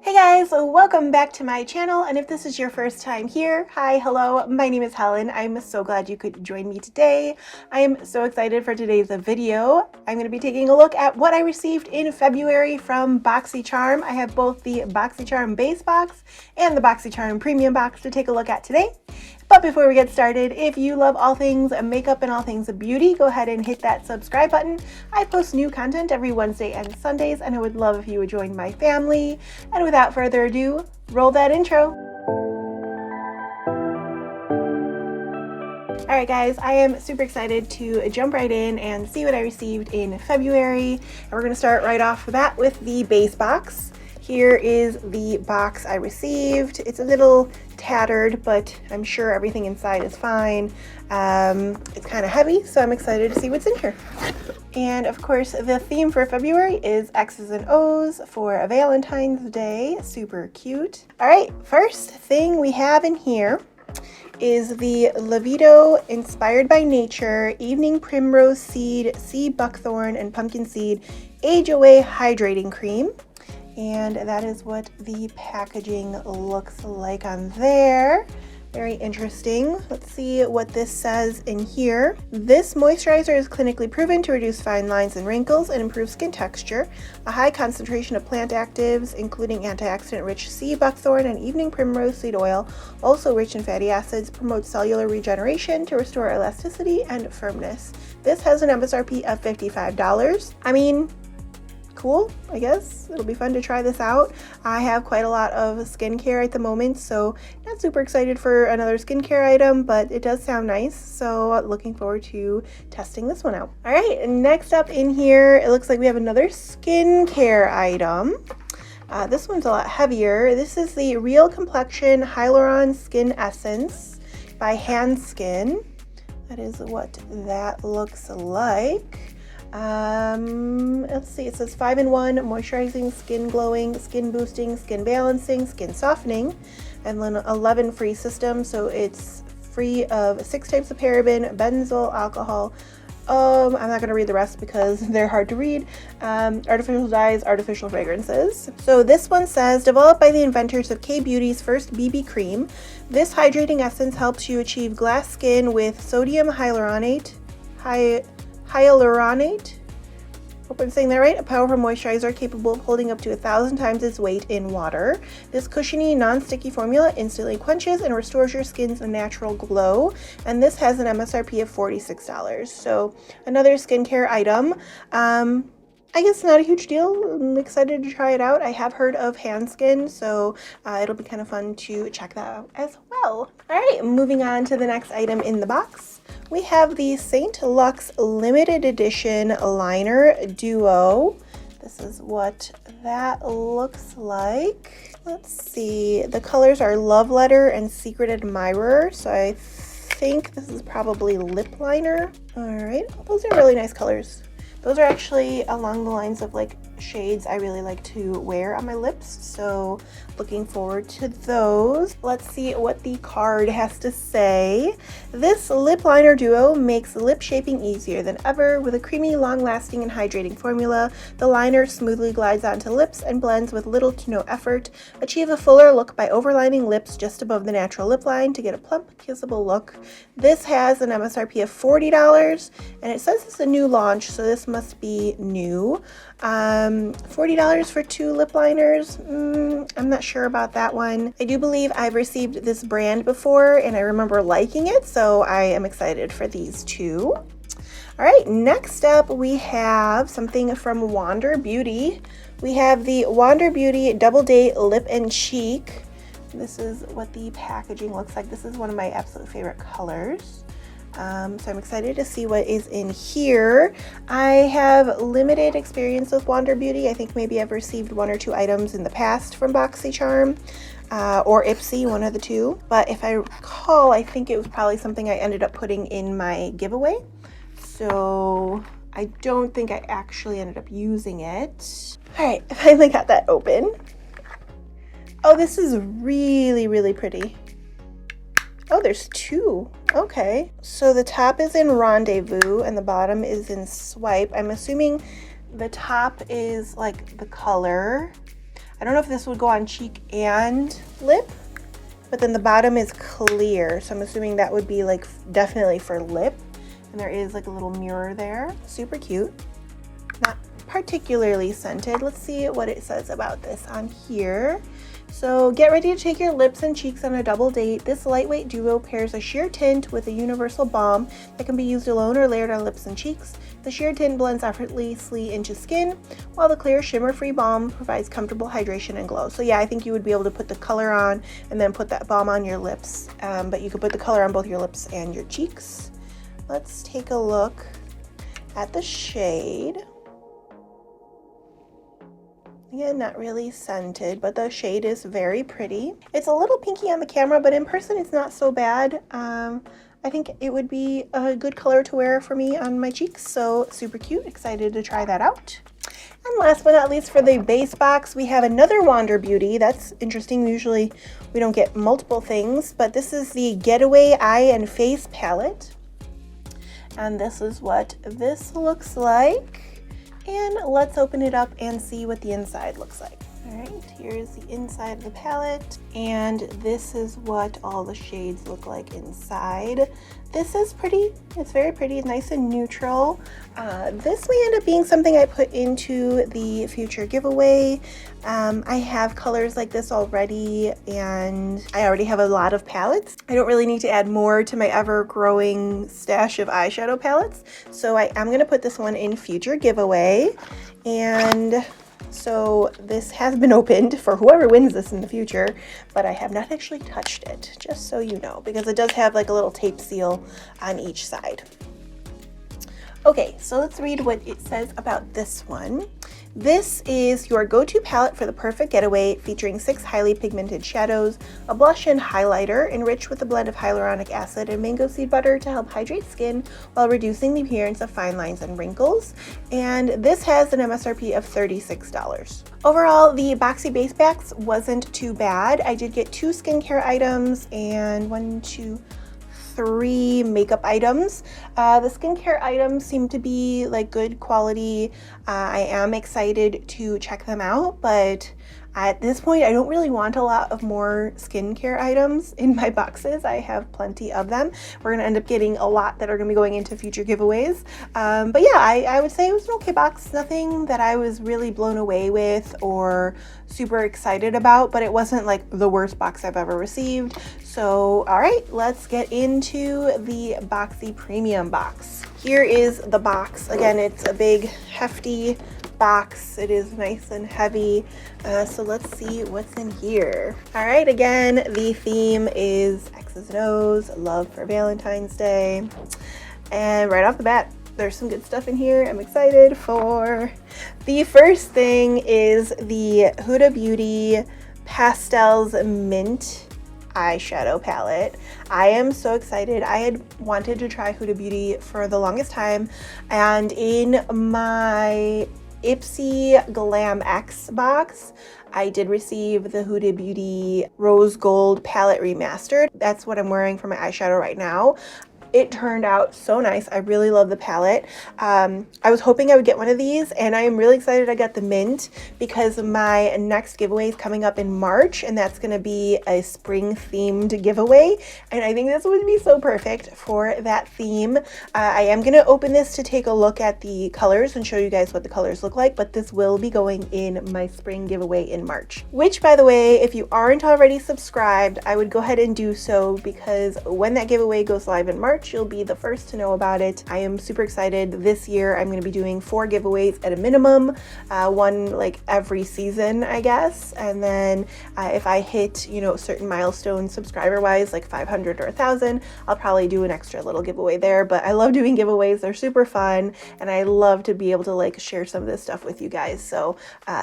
Hey guys, welcome back to my channel, and if this is your first time here, hi, hello, my name is Helen. I'm so glad you could join me today. I am so excited for today's video. I'm going to be taking a look at what I received in February from BoxyCharm. I have both the BoxyCharm Base box and the BoxyCharm Premium box to take a look at today. But before we get started, if you love all things makeup and all things beauty, go ahead and hit that subscribe button. I post new content every Wednesday and Sundays, and I would love if you would join my family. And without further ado, roll that intro. Alright guys, I am super excited to jump right in and see what I received in February. And we're going to start right off the bat with the base box. Here is the box I received. It's a little tattered, but I'm sure everything inside is fine. It's kind of heavy, so I'm excited to see what's in here. And of course, the theme for February is X's and O's for a Valentine's Day. Super cute. All right, first thing we have in here is the Levito Inspired by Nature Evening Primrose Seed, Sea Buckthorn, and Pumpkin Seed Age Away Hydrating Cream. And that is what the packaging looks like on there. Very interesting. Let's see what this says in here. This moisturizer is clinically proven to reduce fine lines and wrinkles and improve skin texture. A high concentration of plant actives, including antioxidant-rich sea buckthorn and evening primrose seed oil, also rich in fatty acids, promotes cellular regeneration to restore elasticity and firmness. This has an MSRP of $55. I mean, cool, I guess. It'll be fun to try this out. I have quite a lot of skincare at the moment, so not super excited for another skincare item, but it does sound nice, so looking forward to testing this one out. All right, next up in here, it looks like we have another skincare item. This one's a lot heavier. This is the Real Complexion Hyaluron Skin Essence by Handskin. That is what that looks like. Let's see, it says 5-in-1 moisturizing, skin glowing, skin boosting, skin balancing, skin softening, and then 11 free system, so it's free of 6 types of paraben, benzyl alcohol. I'm not going to read the rest because they're hard to read. Artificial dyes, artificial fragrances. So this one says, developed by the inventors of K-Beauty's first BB cream, this hydrating essence helps you achieve glass skin with sodium hyaluronate, hope I'm saying that right, a powerful moisturizer capable of holding up to 1,000 times its weight in water. This cushiony, non-sticky formula instantly quenches and restores your skin's natural glow, and this has an MSRP of $46. So another skincare item. I guess not a huge deal. I'm excited to try it out. I have heard of Handskin, so it'll be kind of fun to check that out as well. All right, moving on to the next item in the box. We have the St. Luxe Limited Edition Liner Duo. This is what that looks like. Let's see. The colors are Love Letter and Secret Admirer, so I think this is probably lip liner. All right, those are really nice colors. Those are actually along the lines of like shades I really like to wear on my lips, so looking forward to those. Let's see what the card has to say. This lip liner duo makes lip shaping easier than ever. With a creamy, long-lasting and hydrating formula, the liner smoothly glides onto lips and blends with little to no effort. Achieve a fuller look by overlining lips just above the natural lip line to get a plump, kissable look. This has an MSRP of $40, and it says it's a new launch, so this must be new. $40 for 2 lip liners. I'm not sure about that one. I do believe I've received this brand before and I remember liking it, so I am excited for these two. All right, next up we have something from Wander Beauty. We have the Wander Beauty Double Date Lip and Cheek. This is what the packaging looks like. This is one of my absolute favorite colors. So I'm excited to see what is in here. I have limited experience with Wander Beauty. I think maybe I've received 1 or 2 items in the past from BoxyCharm or Ipsy, one of the two. But if I recall, I think it was probably something I ended up putting in my giveaway. So I don't think I actually ended up using it. All right, I finally got that open. Oh, this is really, really pretty. Oh, there's 2. Okay. So the top is in Rendezvous and the bottom is in Swipe. I'm assuming the top is like the color. I don't know if this would go on cheek and lip, but then the bottom is clear, so I'm assuming that would be like definitely for lip. And there is like a little mirror there. Super cute. Not particularly scented. Let's see what it says about this on here. So get ready to take your lips and cheeks on a double date. This lightweight duo pairs a sheer tint with a universal balm that can be used alone or layered on lips and cheeks. The sheer tint blends effortlessly into skin, while the clear shimmer-free balm provides comfortable hydration and glow. So yeah, I think you would be able to put the color on and then put that balm on your lips, but you could put the color on both your lips and your cheeks. Let's take a look at the shade. Again, not really scented, but the shade is very pretty. It's a little pinky on the camera, but in person it's not so bad. I think it would be a good color to wear for me on my cheeks, so super cute. Excited to try that out. And last but not least, for the base box, we have another Wander Beauty. That's interesting. Usually we don't get multiple things, but this is the Getaway Eye and Face Palette. And this is what this looks like. And let's open it up and see what the inside looks like. All right, here's the inside of the palette, and this is what all the shades look like inside. This is pretty, it's very pretty, nice and neutral. This may end up being something I put into the future giveaway. I have colors like this already, and I already have a lot of palettes. I don't really need to add more to my ever-growing stash of eyeshadow palettes, so I am going to put this one in future giveaway. And so this has been opened for whoever wins this in the future, but I have not actually touched it, just so you know, because it does have like a little tape seal on each side. Okay, so let's read what it says about this one. This is your go-to palette for the perfect getaway, featuring 6 highly pigmented shadows, a blush and highlighter, enriched with a blend of hyaluronic acid and mango seed butter to help hydrate skin while reducing the appearance of fine lines and wrinkles. And this has an MSRP of $36. Overall, the Boxy Base Packs wasn't too bad. I did get 2 skincare items and 3 makeup items. The skincare items seem to be like good quality. I am excited to check them out, but at this point I don't really want a lot of more skincare items in my boxes. I have plenty of them. We're gonna end up getting a lot that are gonna be going into future giveaways. But yeah, I would say it was an okay box. Nothing that I was really blown away with or super excited about, but it wasn't like the worst box I've ever received. So, all right, let's get into the Boxy Premium box. Here is the box. Again, it's a big, hefty box. It is nice and heavy. So let's see what's in here. All right, again, the theme is X's and O's, love for Valentine's Day. And right off the bat, there's some good stuff in here I'm excited for. The first thing is the Huda Beauty Pastels Mint eyeshadow palette. I am so excited. I had wanted to try Huda Beauty for the longest time, and in my Ipsy Glam X box, I did receive the Huda Beauty Rose Gold Palette Remastered. That's what I'm wearing for my eyeshadow right now. It turned out so nice. I really love the palette. I was hoping I would get one of these, and I am really excited I got the mint because my next giveaway is coming up in March, and that's going to be a spring themed giveaway, and I think this would be so perfect for that theme. I am going to open this to take a look at the colors and show you guys what the colors look like, but this will be going in my spring giveaway in March, which, by the way, if you aren't already subscribed, I would go ahead and do so, because when that giveaway goes live in March, you'll be the first to know about it. I am super excited. This year I'm going to be doing 4 giveaways at a minimum, one like every season, I guess. And then if I hit, you know, certain milestones subscriber wise, like 500 or 1,000, I'll probably do an extra little giveaway there. But I love doing giveaways. They're super fun, and I love to be able to like share some of this stuff with you guys. So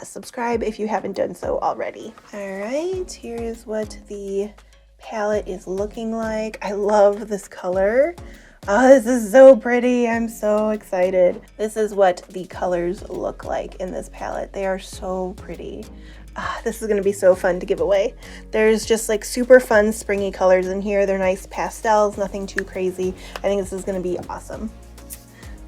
subscribe if you haven't done so already. All right, here's what the palette is looking like. I love this color. Oh, this is so pretty. I'm so excited. This is what the colors look like in this palette. They are so pretty. This is going to be so fun to give away. There's just like super fun springy colors in here. They're nice pastels, nothing too crazy. I think this is going to be awesome.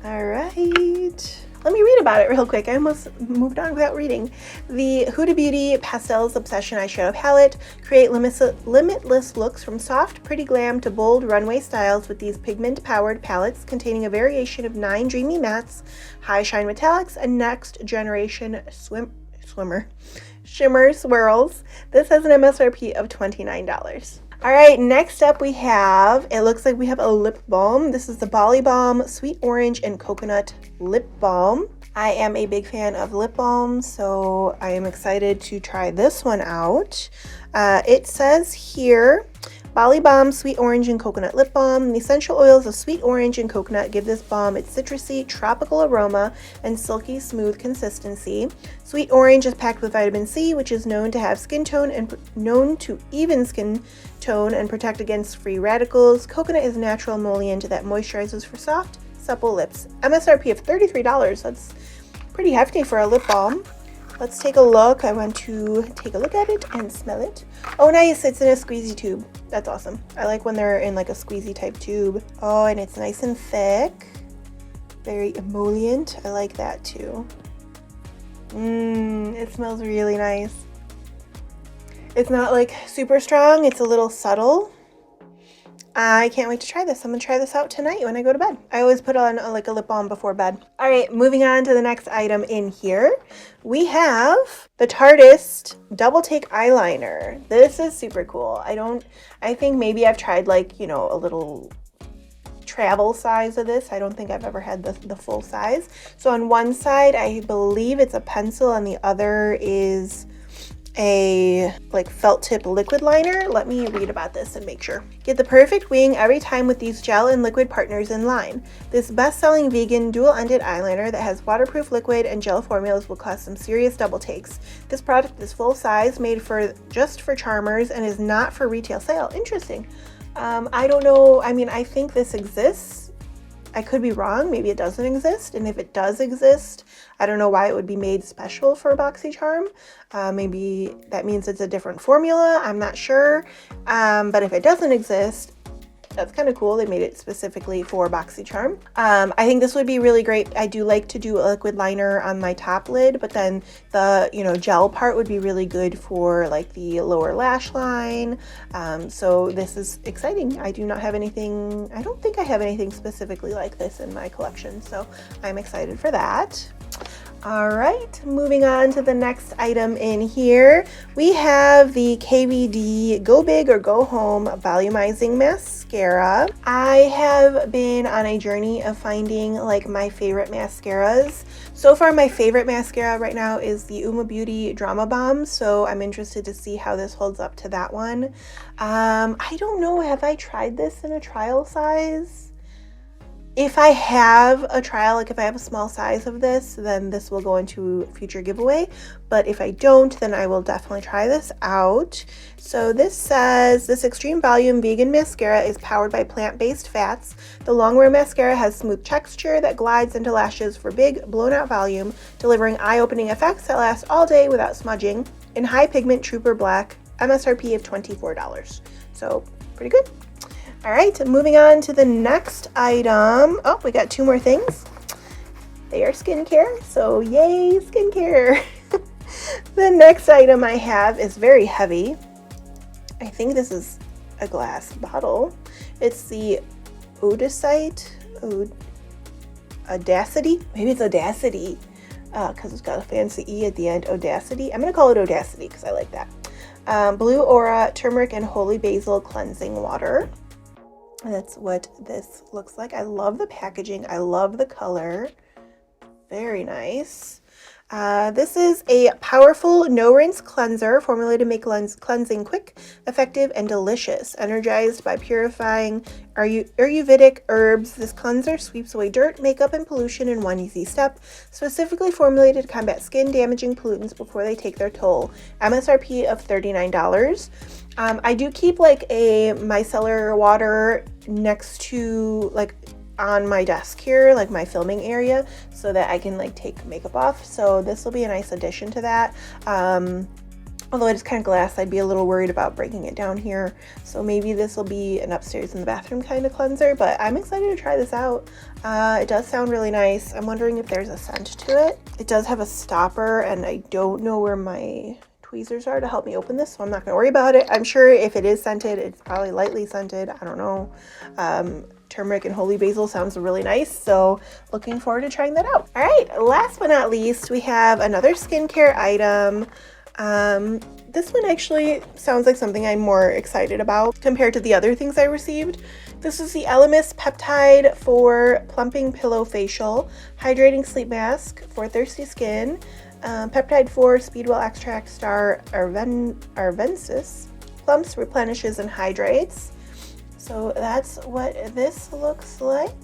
All right. Let me read about it real quick. I almost moved on without reading. The Huda Beauty Pastels Obsession Eyeshadow Palette. Create limitless looks from soft, pretty glam to bold runway styles with these pigment-powered palettes containing a variation of 9 dreamy mattes, high shine metallics, and next generation shimmer swirls. This has an MSRP of $29. All right, next up we have, it looks like we have a lip balm. This is the Bali Balm Sweet Orange and Coconut Lip Balm. I am a big fan of lip balms, so I am excited to try this one out. It says here, Bali Balm Sweet Orange and Coconut Lip Balm. The essential oils of sweet orange and coconut give this balm its citrusy, tropical aroma and silky smooth consistency. Sweet orange is packed with vitamin C, which is known to have skin tone and known to even skin tone and protect against free radicals. Coconut is a natural emollient that moisturizes for soft, supple lips. MSRP of $33. That's pretty hefty for a lip balm. Let's take a look. I want to take a look at it and smell it. Oh, nice. It's in a squeezy tube. That's awesome. I like when they're in like a squeezy type tube. Oh, and it's nice and thick. Very emollient. I like that too. It smells really nice. It's not like super strong. It's a little subtle. I can't wait to try this. I'm gonna try this out tonight when I go to bed. I always put on like a lip balm before bed. All right, moving on to the next item in here. We have the Tarteist Double Take Eyeliner. This is super cool. I think maybe I've tried like, you know, a little travel size of this. I don't think I've ever had the full size. So on one side, I believe it's a pencil and the other is a like felt tip liquid liner. Let me read about this and make sure. Get the perfect wing every time with these gel and liquid partners in line. This best-selling vegan dual-ended eyeliner that has waterproof liquid and gel formulas will cause some serious double takes. This product is full size, made just for charmers, and is not for retail sale. Interesting. I don't know. I mean, I think this exists. I could be wrong. Maybe it doesn't exist. And if it does exist, I don't know why it would be made special for BoxyCharm. Maybe that means it's a different formula. I'm not sure. But if it doesn't exist, that's kind of cool. They made it specifically for BoxyCharm. I think this would be really great. I do like to do a liquid liner on my top lid, but then the, you know, gel part would be really good for like the lower lash line. So this is exciting. I do not have anything, I don't think I have anything specifically like this in my collection. So I'm excited for that. All right, moving on to the next item in here. We have the KVD Go Big or Go Home Volumizing Mascara. I have been on a journey of finding like my favorite mascaras. So far, my favorite mascara right now is the Uma Beauty Drama Bomb. So I'm interested to see how this holds up to that one. I don't know, have I tried this in a trial size? If I have a trial, like if I have a small size of this, then this will go into a future giveaway. But if I don't, then I will definitely try this out. So this says, this extreme volume vegan mascara is powered by plant-based fats. The longwear mascara has smooth texture that glides into lashes for big, blown-out volume, delivering eye-opening effects that last all day without smudging. In high pigment Trooper Black, MSRP of $24. So pretty good. All right, moving on to the next item. Oh, we got two more things. They are skincare, so yay, skincare. The next item I have is very heavy. I think this is a glass bottle. It's the Audacity. Maybe it's Audacity, because it's got a fancy E at the end. Audacity. I'm gonna call it Audacity because I like that. Blue Aura Turmeric and Holy Basil Cleansing Water. That's what this looks like. I love the packaging. I love the color. Very nice. This is a powerful no-rinse cleanser formulated to make cleansing quick, effective, and delicious. Energized by purifying Ayurvedic herbs, this cleanser sweeps away dirt, makeup, and pollution in one easy step, specifically formulated to combat skin-damaging pollutants before they take their toll. MSRP of $39. I do keep like a micellar water next to like on my desk here, like my filming area, so that I can like take makeup off. So this will be a nice addition to that. Although it is kind of glass, I'd be a little worried about breaking it down here. So maybe this will be an upstairs in the bathroom kind of cleanser, but I'm excited to try this out. It does sound really nice. I'm wondering if there's a scent to it. It does have a stopper, and I don't know where my tweezers are to help me open this, so I'm not gonna worry about it. I'm sure if it is scented, it's probably lightly scented. I don't know. Turmeric and holy basil sounds really nice, so looking forward to trying that out. All right, last but not least, we have another skincare item. This one actually sounds like something I'm more excited about compared to the other things I received. This is the Elemis Peptide for Plumping Pillow Facial Hydrating Sleep Mask for thirsty skin. Peptide 4 Speedwell Extract Star Arvensis plumps, replenishes, and hydrates. So that's what this looks like.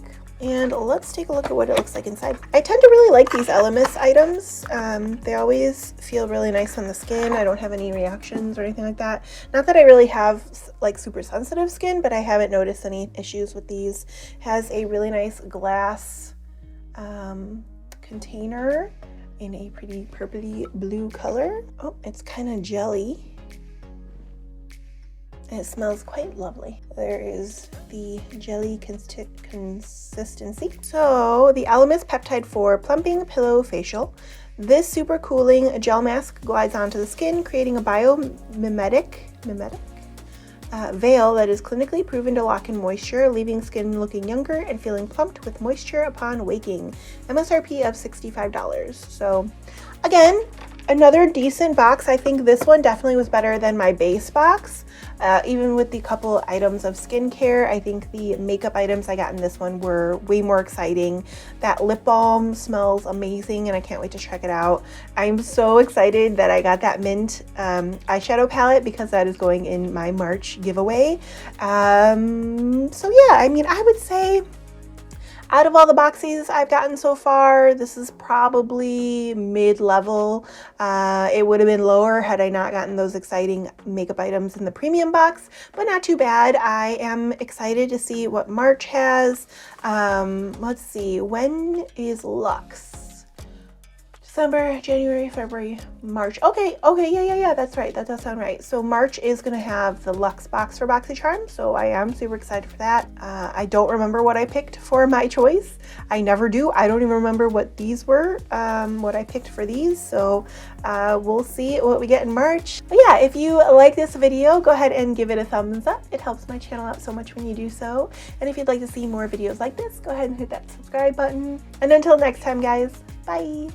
And let's take a look at what it looks like inside. I tend to really like these Elemis items. They always feel really nice on the skin. I don't have any reactions or anything like that. Not that I really have like super sensitive skin, but I haven't noticed any issues with these. It has a really nice glass container in a pretty purpley blue color. Oh, it's kind of jelly. And it smells quite lovely. There is the jelly consistency. So the Elemis Peptide 4 Plumping Pillow Facial. This super cooling gel mask glides onto the skin, creating a biomimetic veil that is clinically proven to lock in moisture, leaving skin looking younger and feeling plumped with moisture upon waking. MSRP of $65. So again, another decent box. I think this one definitely was better than my base box. Even with the couple items of skincare, I think the makeup items I got in this one were way more exciting. That lip balm smells amazing and I can't wait to check it out. I'm so excited that I got that mint eyeshadow palette because that is going in my March giveaway. So yeah, I mean, I would say out of all the Boxies I've gotten so far, this is probably mid-level. It would have been lower had I not gotten those exciting makeup items in the premium box, but not too bad. I am excited to see what March has. Let's see, when is Luxe? December, January, February, March. Okay, yeah, that's right. That does sound right. So March is going to have the Luxe box for BoxyCharm, so I am super excited for that. I don't remember what I picked for my choice. I never do. I don't even remember what these were, what I picked for these, so we'll see what we get in March. But yeah, if you like this video, go ahead and give it a thumbs up. It helps my channel out so much when you do so. And if you'd like to see more videos like this, go ahead and hit that subscribe button. And until next time, guys, bye!